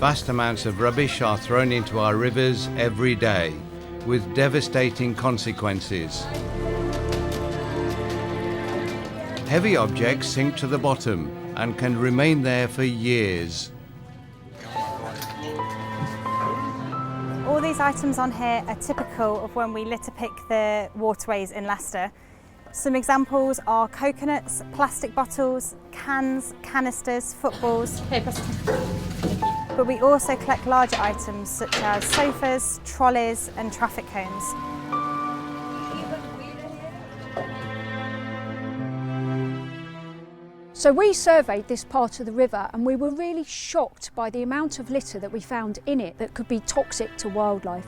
Vast amounts of rubbish are thrown into our rivers every day, with devastating consequences. Heavy objects sink to the bottom and can remain there for years. All these items on here are typical of when we litter pick the waterways in Leicester. Some examples are coconuts, plastic bottles, cans, canisters, footballs. But we also collect larger items such as sofas, trolleys and traffic cones. So we surveyed this part of the river and we were really shocked by the amount of litter that we found in it that could be toxic to wildlife.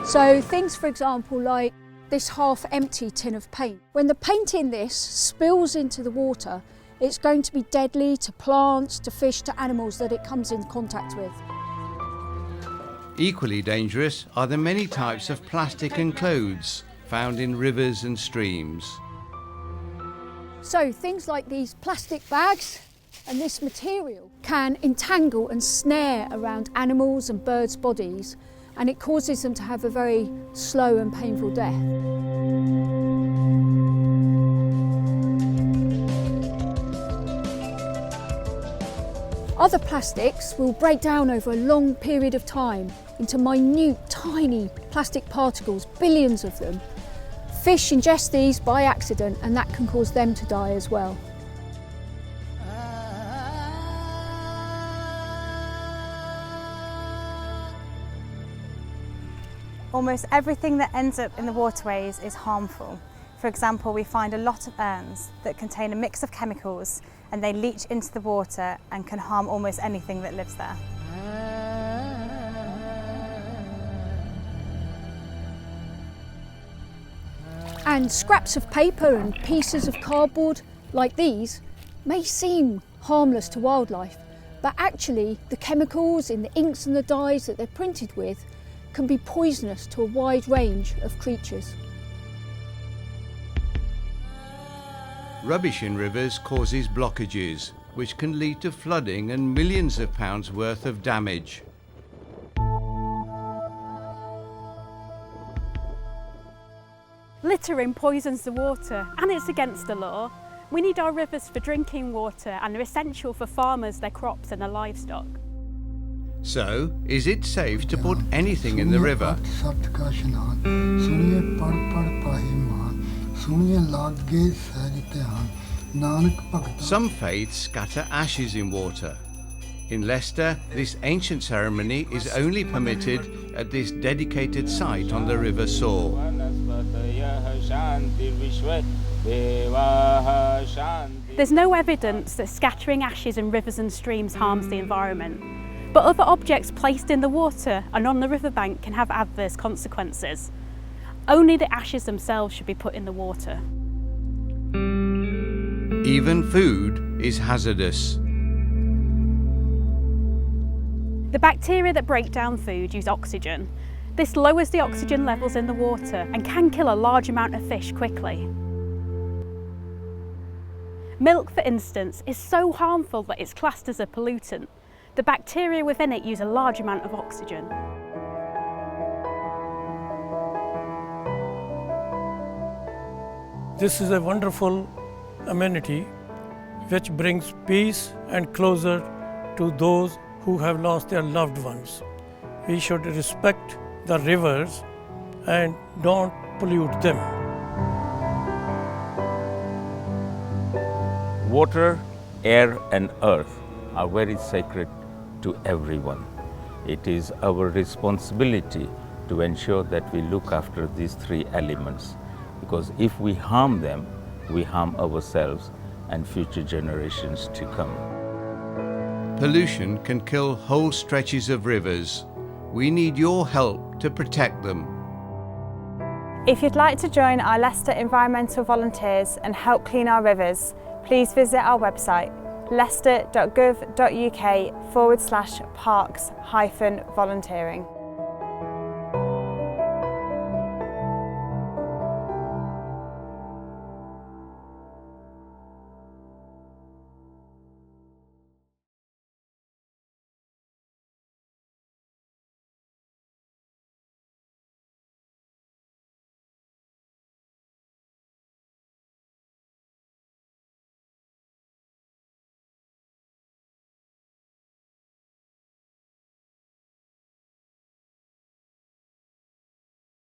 So things, for example, like this half-empty tin of paint. When the paint in this spills into the water, it's going to be deadly to plants, to fish, to animals that it comes in contact with. Equally dangerous are the many types of plastic and clothes found in rivers and streams. So things like these plastic bags and this material can entangle and snare around animals and birds' bodies, and it causes them to have a very slow and painful death. Other plastics will break down over a long period of time into minute, tiny plastic particles, billions of them. Fish ingest these by accident and that can cause them to die as well. Almost everything that ends up in the waterways is harmful. For example, we find a lot of urns that contain a mix of chemicals and they leach into the water and can harm almost anything that lives there. And scraps of paper and pieces of cardboard like these may seem harmless to wildlife, but actually the chemicals in the inks and the dyes that they're printed with can be poisonous to a wide range of creatures. Rubbish in rivers causes blockages, which can lead to flooding and millions of pounds worth of damage. Littering poisons the water and it's against the law. We need our rivers for drinking water and they're essential for farmers, their crops and their livestock. So, is it safe to put anything in the river? Some faiths scatter ashes in water. In Leicester, this ancient ceremony is only permitted at this dedicated site on the River Soar. There's no evidence that scattering ashes in rivers and streams harms the environment, but other objects placed in the water and on the riverbank can have adverse consequences. Only the ashes themselves should be put in the water. Even food is hazardous. The bacteria that break down food use oxygen. This lowers the oxygen levels in the water and can kill a large amount of fish quickly. Milk, for instance, is so harmful that it's classed as a pollutant. The bacteria within it use a large amount of oxygen. This is a wonderful amenity which brings peace and closure to those who have lost their loved ones. We should respect the rivers and don't pollute them. Water, air and earth are very sacred to everyone. It is our responsibility to ensure that we look after these three elements, because if we harm them, we harm ourselves and future generations to come. Pollution can kill whole stretches of rivers. We need your help to protect them. If you'd like to join our Leicester environmental volunteers and help clean our rivers, please visit our website leicester.gov.uk/parks-volunteering.